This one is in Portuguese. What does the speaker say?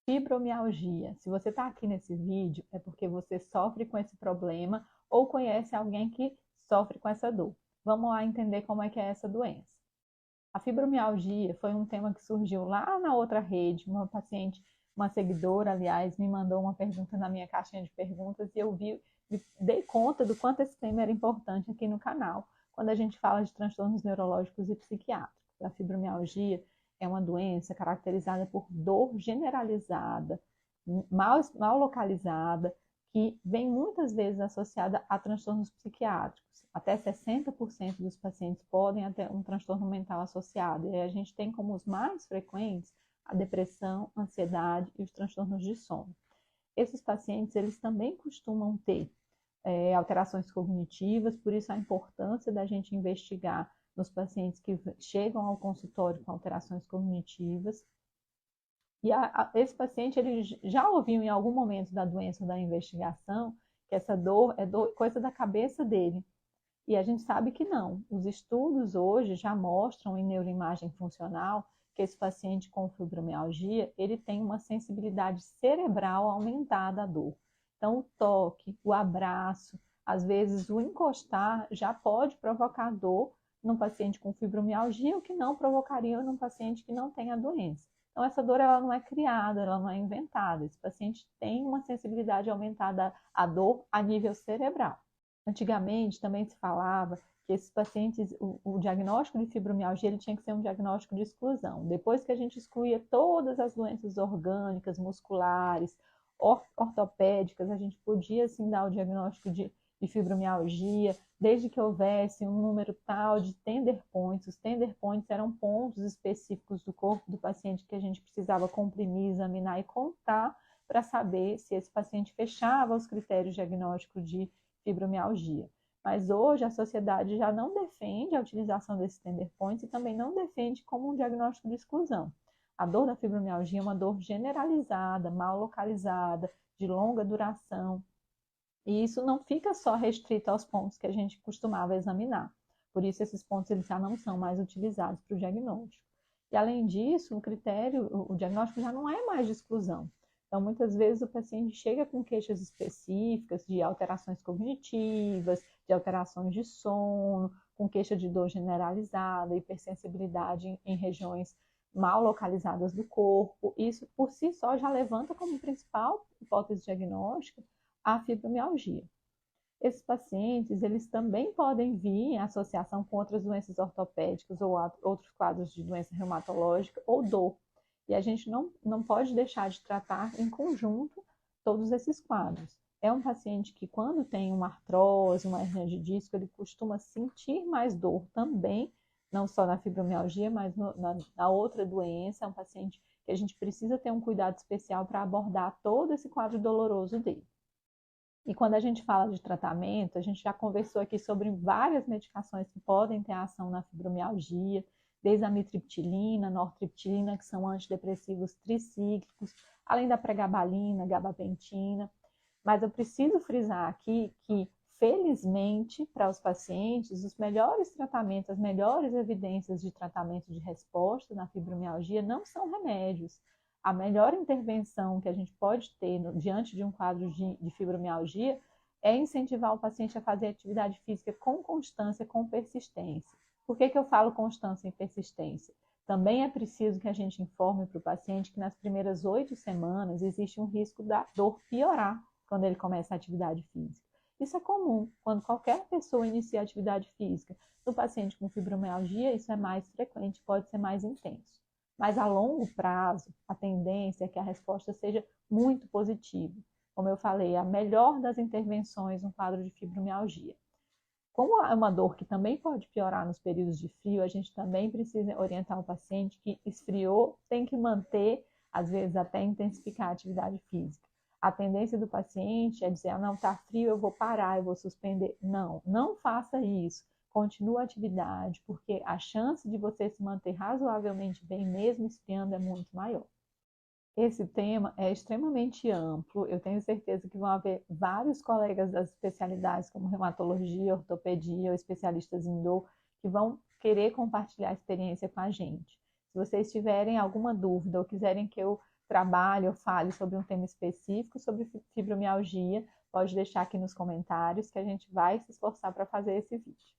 Fibromialgia. Se você está aqui nesse vídeo, é porque você sofre com esse problema ou conhece alguém que sofre com essa dor. Vamos lá entender como é que é essa doença. A fibromialgia foi um tema que surgiu lá na outra rede. Uma paciente, uma seguidora, aliás, me mandou uma pergunta na minha caixinha de perguntas e eu me dei conta do quanto esse tema era importante aqui no canal, quando a gente fala de transtornos neurológicos e psiquiátricos. A fibromialgia é uma doença caracterizada por dor generalizada, mal localizada, que vem muitas vezes associada a transtornos psiquiátricos. Até 60% dos pacientes podem ter um transtorno mental associado. E a gente tem como os mais frequentes a depressão, a ansiedade e os transtornos de sono. Esses pacientes, eles também costumam ter alterações cognitivas, por isso a importância da gente investigar nos pacientes que chegam ao consultório com alterações cognitivas. E esse paciente, ele já ouviu em algum momento da doença ou da investigação que essa dor é coisa da cabeça dele. E a gente sabe que não. Os estudos hoje já mostram em neuroimagem funcional que esse paciente com fibromialgia, ele tem uma sensibilidade cerebral aumentada à dor. Então, o toque, o abraço, às vezes o encostar já pode provocar dor num paciente com fibromialgia, o que não provocaria num paciente que não tem a doença. Então, essa dor ela não é criada, ela não é inventada. Esse paciente tem uma sensibilidade aumentada à dor a nível cerebral. Antigamente também se falava que esses pacientes, o diagnóstico de fibromialgia ele tinha que ser um diagnóstico de exclusão. Depois que a gente excluía todas as doenças orgânicas, musculares, ortopédicas, a gente podia sim dar o diagnóstico de fibromialgia, desde que houvesse um número tal de tender points. Os tender points eram pontos específicos do corpo do paciente que a gente precisava comprimir, examinar e contar para saber se esse paciente fechava os critérios diagnósticos de fibromialgia. Mas hoje a sociedade já não defende a utilização desses tender points e também não defende como um diagnóstico de exclusão. A dor da fibromialgia é uma dor generalizada, mal localizada, de longa duração. E isso não fica só restrito aos pontos que a gente costumava examinar. Por isso, esses pontos eles já não são mais utilizados para o diagnóstico. E, além disso, o diagnóstico já não é mais de exclusão. Então, muitas vezes o paciente chega com queixas específicas de alterações cognitivas, de alterações de sono, com queixa de dor generalizada, hipersensibilidade em regiões mal localizadas do corpo. Isso, por si só, já levanta como principal hipótese diagnóstica a fibromialgia. Esses pacientes, eles também podem vir em associação com outras doenças ortopédicas ou outros quadros de doença reumatológica ou dor. E a gente não pode deixar de tratar em conjunto todos esses quadros. É um paciente que, quando tem uma artrose, uma hernia de disco, ele costuma sentir mais dor também, não só na fibromialgia, mas na outra doença. É um paciente que a gente precisa ter um cuidado especial para abordar todo esse quadro doloroso dele. E quando a gente fala de tratamento, a gente já conversou aqui sobre várias medicações que podem ter ação na fibromialgia, desde a amitriptilina, nortriptilina, que são antidepressivos tricíclicos, além da pregabalina, gabapentina. Mas eu preciso frisar aqui que, felizmente, para os pacientes, os melhores tratamentos, as melhores evidências de tratamento de resposta na fibromialgia não são remédios. A melhor intervenção que a gente pode ter diante de um quadro de fibromialgia é incentivar o paciente a fazer atividade física com constância, com persistência. Por que eu falo constância e persistência? Também é preciso que a gente informe para o paciente que nas primeiras 8 semanas existe um risco da dor piorar quando ele começa a atividade física. Isso é comum, quando qualquer pessoa inicia a atividade física. No paciente com fibromialgia, isso é mais frequente, pode ser mais intenso. Mas a longo prazo, a tendência é que a resposta seja muito positiva. Como eu falei, a melhor das intervenções no quadro de fibromialgia. Como é uma dor que também pode piorar nos períodos de frio, a gente também precisa orientar o paciente que esfriou, tem que manter, às vezes até intensificar a atividade física. A tendência do paciente é dizer, não, está frio, eu vou parar, eu vou suspender. Não, não faça isso. Continua a atividade, porque a chance de você se manter razoavelmente bem, mesmo esfriando, é muito maior. Esse tema é extremamente amplo, eu tenho certeza que vão haver vários colegas das especialidades como reumatologia, ortopedia ou especialistas em dor que vão querer compartilhar a experiência com a gente. Se vocês tiverem alguma dúvida ou quiserem que eu trabalhe ou fale sobre um tema específico sobre fibromialgia, pode deixar aqui nos comentários que a gente vai se esforçar para fazer esse vídeo.